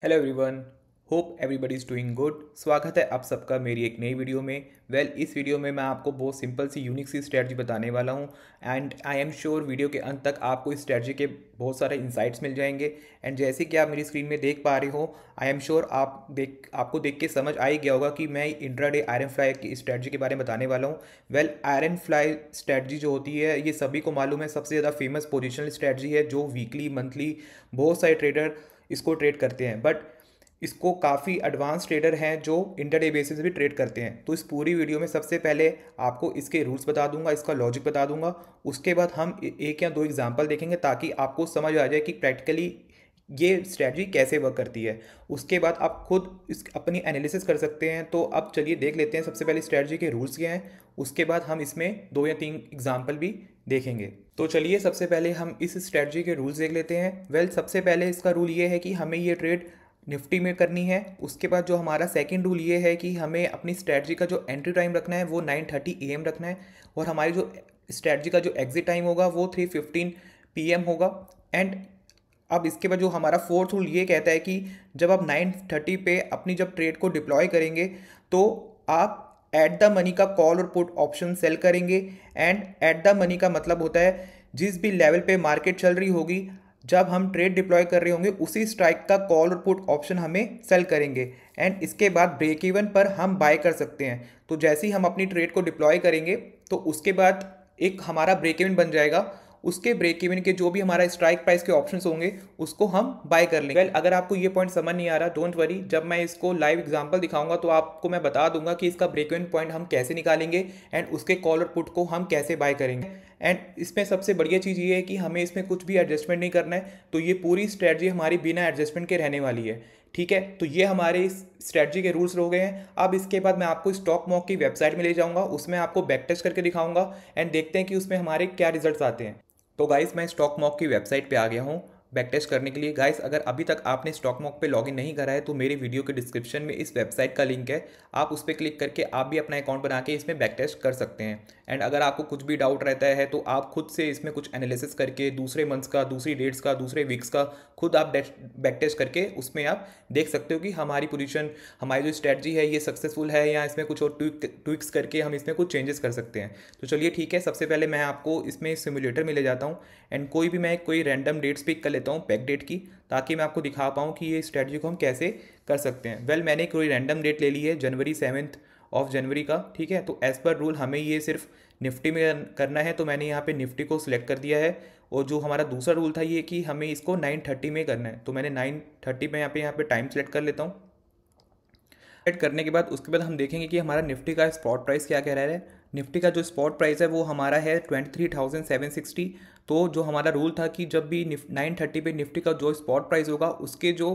Hello everyone, hope everybody is doing good. स्वागत है आप सबका मेरी एक नई वीडियो में। इस वीडियो में मैं आपको बहुत सिंपल सी यूनिक सी स्ट्रेटजी बताने वाला हूं and I am sure video के अंत तक आपको इस स्ट्रेटजी के बहुत सारे इंसाइट्स मिल जाएंगे। एंड जैसे कि आप मेरी स्क्रीन में देख पा रहे हो, आई एम श्योर आपको देख के समझ आ ही गया होगा कि मैं इंट्राडे आयरन फ्लाई की स्ट्रेटजी के बारे में बताने वाला हूँ। आयरन फ्लाई स्ट्रेटजी जो होती है ये सभी को मालूम है, सबसे ज़्यादा फेमस पोजिशनल स्ट्रेटजी है जो वीकली मंथली बहुत सारे ट्रेडर इसको ट्रेड करते हैं। बट इसको काफ़ी एडवांस ट्रेडर हैं जो इंटरडे बेसिस भी ट्रेड करते हैं। तो इस पूरी वीडियो में सबसे पहले आपको इसके रूल्स बता दूंगा, इसका लॉजिक बता दूंगा। उसके बाद हम एक या दो एग्जांपल देखेंगे ताकि आपको समझ आ जाए कि प्रैक्टिकली ये स्ट्रैटेजी कैसे वर्क करती है। उसके बाद आप खुद इस अपनी एनालिसिस कर सकते हैं। तो अब चलिए देख लेते हैं सबसे पहले स्ट्रैटेजी के रूल्स क्या हैं। उसके बाद हम इसमें दो या तीन एग्जाम्पल भी देखेंगे। तो चलिए सबसे पहले हम इस स्ट्रैटेजी के रूल्स देख लेते हैं। सबसे पहले इसका रूल ये है कि हमें ये ट्रेड निफ्टी में करनी है। उसके बाद जो हमारा सेकंड रूल ये है कि हमें अपनी स्ट्रैटेजी का जो एंट्री टाइम रखना है वो 9:30 AM रखना है और हमारी जो स्ट्रैटेजी का जो एग्जिट टाइम होगा वो 3:15 PM होगा। एंड अब इसके बाद जो हमारा फोर्थ रूल ये कहता है कि जब आप 9:30 पे अपनी जब ट्रेड को डिप्लॉय करेंगे तो आप एट द मनी का कॉल और पुट ऑप्शन सेल करेंगे। एंड एट द मनी का मतलब होता है जिस भी लेवल पे मार्केट चल रही होगी, जब हम ट्रेड डिप्लॉय कर रहे होंगे उसी स्ट्राइक का कॉल और पुट ऑप्शन हमें सेल करेंगे। एंड इसके बाद ब्रेक इवन पर हम बाय कर सकते हैं। तो जैसे ही हम अपनी ट्रेड को डिप्लॉय करेंगे तो उसके बाद एक हमारा ब्रेक इवन बन जाएगा। उसके ब्रेक इवन के जो भी हमारा स्ट्राइक प्राइस के ऑप्शंस होंगे उसको हम बाय कर लेंगे। अगर आपको ये पॉइंट समझ नहीं आ रहा, डोंट वरी, जब मैं इसको लाइव एग्जांपल दिखाऊंगा तो आपको मैं बता दूंगा कि इसका ब्रेक इवन पॉइंट हम कैसे निकालेंगे एंड उसके कॉल और पुट को हम कैसे बाय करेंगे। एंड इसमें सबसे बढ़िया चीज़ ये है कि हमें इसमें कुछ भी एडजस्टमेंट नहीं करना है। तो ये पूरी स्ट्रेटजी हमारी बिना एडजस्टमेंट के रहने वाली है। ठीक है, तो ये हमारे इस स्ट्रेटजी के रूल्स हो गए हैं। अब इसके बाद मैं आपको स्टॉक मॉक की वेबसाइट में ले जाऊंगा, उसमें आपको बैक टेस्ट करके दिखाऊंगा एंड देखते हैं कि उसमें हमारे क्या रिजल्ट्स आते हैं। तो गाइस मैं स्टॉक मॉक की वेबसाइट पे आ गया हूँ बैक टेस्ट करने के लिए। गाइस अगर अभी तक आपने स्टॉक मॉक पे लॉगिन नहीं करा है तो मेरी वीडियो के डिस्क्रिप्शन में इस वेबसाइट का लिंक है, आप उस पर क्लिक करके आप भी अपना अकाउंट बना के इसमें बैक टेस्ट कर सकते हैं। एंड अगर आपको कुछ भी डाउट रहता है तो आप खुद से इसमें कुछ एनालिसिस करके दूसरे मंथ्स का, दूसरी डेट्स का, दूसरे वीक्स का खुद आप बैक टेस्ट करके उसमें आप देख सकते हो कि हमारी पोजीशन, हमारी जो स्ट्रेटजी है ये सक्सेसफुल है या इसमें कुछ और ट्विक्स करके हम इसमें कुछ चेंजेस कर सकते हैं। तो चलिए ठीक है, सबसे पहले मैं आपको इसमें सिमुलेटर में ले जाता हूँ एंड कोई रैंडम डेट्स पिक कर लेता हूँ बैक डेट की, ताकि मैं आपको दिखा पाऊँ कि ये स्ट्रेटजी को हम कैसे कर सकते हैं। मैंने कोई रैंडम डेट ले ली है जनवरी 7 का। ठीक है, तो एज़ पर रूल हमें ये सिर्फ निफ्टी में करना है, तो मैंने यहाँ पे निफ्टी को सिलेक्ट कर दिया है। और जो हमारा दूसरा रूल था ये कि हमें इसको 9:30 में करना है, तो मैंने 9:30 में यहाँ पे टाइम सेलेक्ट कर लेता हूँ। सेलेक्ट करने के बाद उसके बाद हम देखेंगे कि हमारा निफ्टी का स्पॉट प्राइस क्या कह रहा है। निफ्टी का जो स्पॉट प्राइस है वो हमारा है 23,760। तो जो हमारा रूल था कि जब भी 9:30 पे निफ्टी का जो स्पॉट प्राइस होगा उसके जो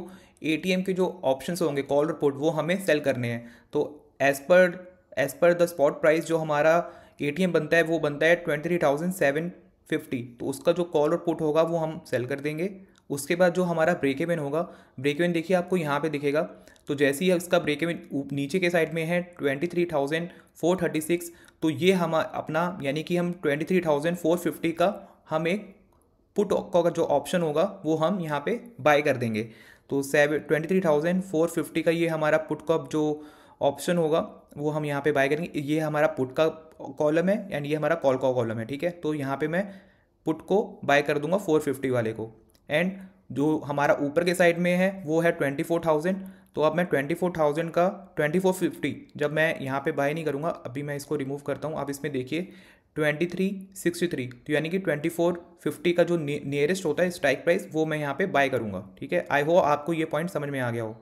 एटीएम के जो ऑप्शंस होंगे कॉल और पुट वो हमें सेल करने हैं। तो as per the spot price जो हमारा एटीएम बनता है वो बनता है 23,750। तो उसका जो कॉल और पुट होगा वो हम सेल कर देंगे। उसके बाद जो हमारा ब्रेक इवन होगा, ब्रेक इवन देखिए आपको यहाँ पे दिखेगा। तो जैसे ही इसका ब्रेक इवन नीचे के साइड में है 23,436, तो ये हम अपना यानी कि हम 23,450 का हम एक पुट का जो ऑप्शन होगा वो हम यहाँ पे बाय कर देंगे। तो 23,450 का ये हमारा पुट का जो ऑप्शन होगा वो हम यहाँ पे बाय करेंगे। ये हमारा पुट का कॉलम है एंड ये हमारा कॉल का कॉलम है। ठीक है, तो यहाँ पे मैं पुट को बाय कर दूंगा 450 वाले को। एंड जो हमारा ऊपर के साइड में है वो है 24,000। तो अब मैं 24,000 का 2450 जब मैं यहाँ पे बाय नहीं करूँगा, अभी मैं इसको रिमूव करता हूँ। आप इसमें देखिए 2363, तो यानी कि 2450 का जो नियरेस्ट होता है स्ट्राइक प्राइस वो मैं यहाँ पे बाय करूँगा। ठीक है, आई होप आपको ये पॉइंट समझ में आ गया हो।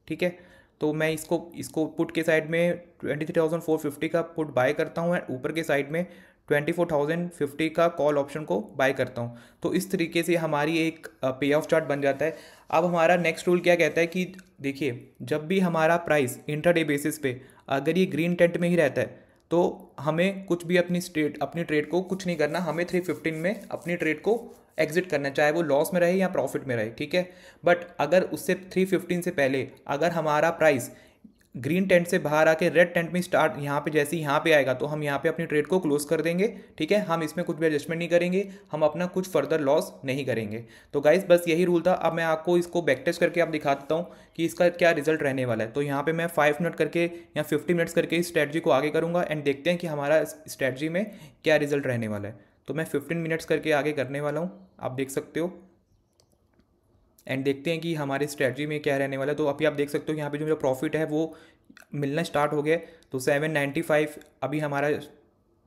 ठीक है, तो मैं इसको पुट के साइड में 23,450 का पुट बाय करता हूँ एंड ऊपर के साइड में 24,050 का कॉल ऑप्शन को बाय करता हूँ। तो इस तरीके से हमारी एक पे ऑफ चार्ट बन जाता है। अब हमारा नेक्स्ट रूल क्या कहता है कि देखिए जब भी हमारा प्राइस इंट्राडे बेसिस पे अगर ये ग्रीन टेंट में ही रहता है तो हमें कुछ भी अपनी ट्रेड को कुछ नहीं करना, हमें 3:15 में अपनी ट्रेड को एग्जिट करना है, चाहे वो लॉस में रहे या प्रॉफिट में रहे। ठीक है, बट अगर उससे 3:15 से पहले अगर हमारा प्राइस ग्रीन टेंट से बाहर आके रेड टेंट में स्टार्ट, यहाँ पे जैसे ही यहाँ पे आएगा तो हम यहाँ पे अपनी ट्रेड को क्लोज कर देंगे। ठीक है, हम इसमें कुछ भी एडजस्टमेंट नहीं करेंगे, हम अपना कुछ फर्दर लॉस नहीं करेंगे। तो गाइस बस यही रूल था। अब मैं आपको इसको बैक टेस्ट करके आप दिखा देता हूँ कि इसका क्या रिजल्ट रहने वाला है। तो यहाँ पे मैं 5 मिनट करके या 50 मिनट्स करके इस स्ट्रैटेजी को आगे करूँगा एंड देखते हैं कि हमारा स्ट्रैटेजी में क्या रिजल्ट रहने वाला है। तो मैं 15 मिनट्स करके आगे करने वाला हूँ, आप देख सकते हो, एंड देखते हैं कि हमारी स्ट्रैटेजी में क्या रहने वाला है। तो अभी आप देख सकते हो यहाँ पे जो मेरा प्रॉफिट है वो मिलना स्टार्ट हो गया। तो 795 अभी हमारा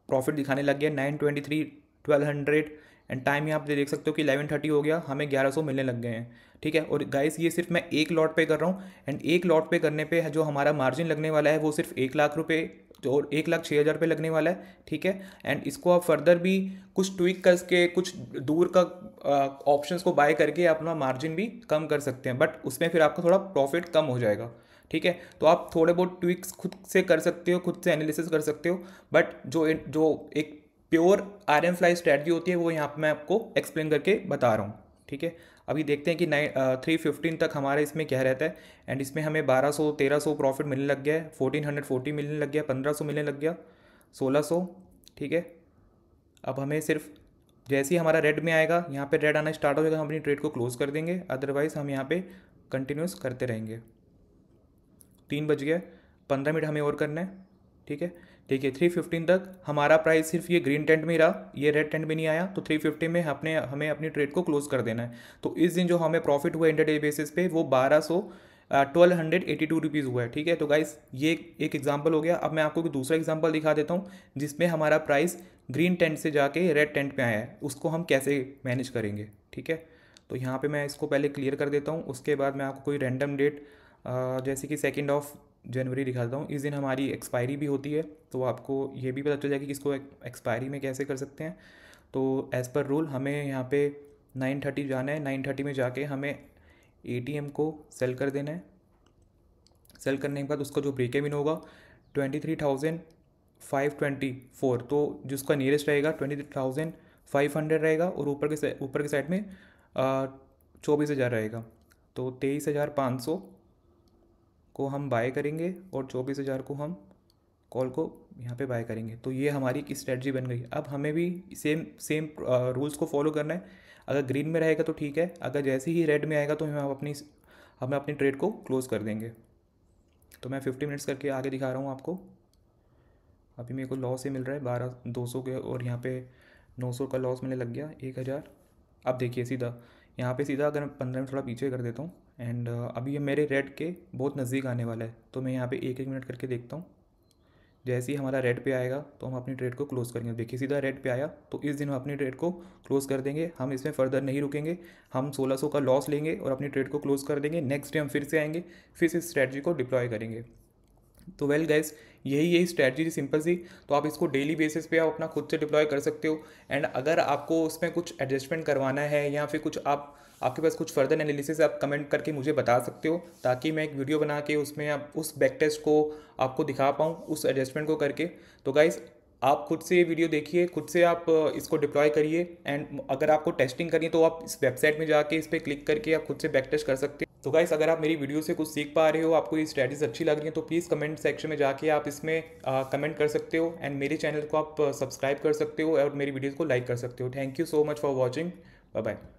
प्रॉफिट दिखाने लग गया, 923 1200 एंड टाइम यहाँ पे देख सकते हो कि 11:30 हो गया, हमें 1100 मिलने लग गए हैं। ठीक है, और गाइस ये सिर्फ मैं एक लॉट पे कर रहा हूँ एंड एक लॉट पे करने पे जो हमारा मार्जिन लगने वाला है वो सिर्फ 1,00,000 रुपये और 1,06,000 रुपये लगने वाला है। ठीक है, एंड इसको आप फर्दर भी कुछ ट्विक करके कुछ दूर का ऑप्शंस को बाय करके अपना मार्जिन भी कम कर सकते हैं, बट उसमें फिर आपका थोड़ा प्रॉफिट कम हो जाएगा। ठीक है, तो आप थोड़े बहुत ट्विक्स खुद से कर सकते हो, खुद से एनालिसिस कर सकते हो, बट जो एक प्योर आयरन फ्लाई स्ट्रैटेजी होती है वो यहाँ पे मैं आपको एक्सप्लेन करके बता रहा हूँ। ठीक है, अभी देखते हैं कि 315 तक हमारा इसमें क्या रहता है एंड इसमें हमें 1200 1300 प्रॉफिट मिलने लग गया है, 1440 मिलने लग गया, 1500 मिलने लग गया, 1600। ठीक है, अब हमें सिर्फ जैसे ही हमारा रेड में आएगा, यहाँ पे रेड आना स्टार्ट हो जाएगा, हम अपनी ट्रेड को क्लोज कर देंगे, अदरवाइज़ हम यहाँ पे कंटिन्यूस करते रहेंगे। 3 बज गया, 15 मिनट हमें और करना है। ठीक है, देखिए 315 तक हमारा प्राइस सिर्फ ये ग्रीन टेंट में ही रहा, ये रेड टेंट में नहीं आया, तो 350 में हमें अपनी ट्रेड को क्लोज कर देना है। तो इस दिन जो हमें प्रॉफिट हुआ इंटरडे बेसिस पे वो 1282 रुपीज़ हुआ है। ठीक है, तो गाइस ये एक एग्जांपल हो गया। अब मैं आपको दूसरा एग्जांपल दिखा देता हूँ जिसमें हमारा प्राइस ग्रीन टेंट से जाके रेड टेंट पे आया है, उसको हम कैसे मैनेज करेंगे। ठीक है, तो यहाँ पे मैं इसको पहले क्लियर कर देता हूँ, उसके बाद मैं आपको कोई रैंडम डेट जैसे कि 2 जनवरी दिखाता हूँ। इस दिन हमारी एक्सपायरी भी होती है, तो आपको ये भी पता चल जाएगा कि इसको एक्सपायरी में कैसे कर सकते हैं। तो एज़ पर रूल हमें यहाँ पे 9:30 जाना है, 9:30 में जाके हमें ATM को सेल कर देना है। सेल करने के बाद उसका जो ब्रेक इवन होगा 23,524, तो जिसका नियरेस्ट रहेगा 23,500 रहेगा और ऊपर के साइड में 24,000 रहेगा। तो 23,500 को हम बाय करेंगे और 24,000 को हम कॉल को यहाँ पे बाय करेंगे। तो ये हमारी एक स्ट्रेटजी बन गई। अब हमें भी सेम रूल्स को फॉलो करना है। अगर ग्रीन में रहेगा तो ठीक है, अगर जैसे ही रेड में आएगा तो हम अपनी ट्रेड को क्लोज कर देंगे। तो मैं 50 मिनट्स करके आगे दिखा रहा हूँ आपको। अभी मेरे को लॉस ही मिल रहा है 12,200 के, और यहाँ पे 900 का लॉस मिलने लग गया, 1,000। अब देखिए सीधा यहाँ पे सीधा अगर 15 मिनट थोड़ा पीछे कर देता हूँ एंड अभी ये मेरे रेड के बहुत नज़दीक आने वाला है, तो मैं यहाँ पे 1-1 मिनट करके देखता हूँ। जैसे ही हमारा रेड पे आएगा तो हम अपनी ट्रेड को क्लोज करेंगे। देखिए सीधा रेड पे आया, तो इस दिन हम अपनी ट्रेड को क्लोज कर देंगे, हम इसमें फर्दर नहीं रुकेंगे, हम 1600 का लॉस लेंगे और अपनी ट्रेड को क्लोज कर देंगे। नेक्स्ट डे हम फिर से आएंगे, फिर इस स्ट्रैटेजी को डिप्लॉय करेंगे। तो वेल गाइस, यही स्ट्रैटेजी सिंपल सी। तो आप इसको डेली बेसिस पे आप अपना खुद से डिप्लॉय कर सकते हो एंड अगर आपको उसमें कुछ एडजस्टमेंट करवाना है या फिर कुछ आपके पास कुछ फर्दर एनालिसिस आप कमेंट करके मुझे बता सकते हो, ताकि मैं एक वीडियो बना के उसमें आप उस बैक टेस्ट को आपको दिखा पाऊँ उस एडजस्टमेंट को करके। तो गाइस आप खुद से ये वीडियो देखिए, खुद से आप इसको डिप्लॉय करिए एंड अगर आपको टेस्टिंग करनी है तो आप इस वेबसाइट में जाके इस पर क्लिक करके आप खुद से बैक टेस्ट कर सकते हैं। तो गाइस अगर आप मेरी वीडियो से कुछ सीख पा रहे हो, आपको ये स्ट्रैटेजीज अच्छी लग रही है, तो प्लीज़ कमेंट सेक्शन में जाके आप इसमें कमेंट कर सकते हो एंड मेरे चैनल को आप सब्सक्राइब कर सकते हो और मेरी वीडियोज़ को लाइक कर सकते हो। Thank you so much for watching, bye bye.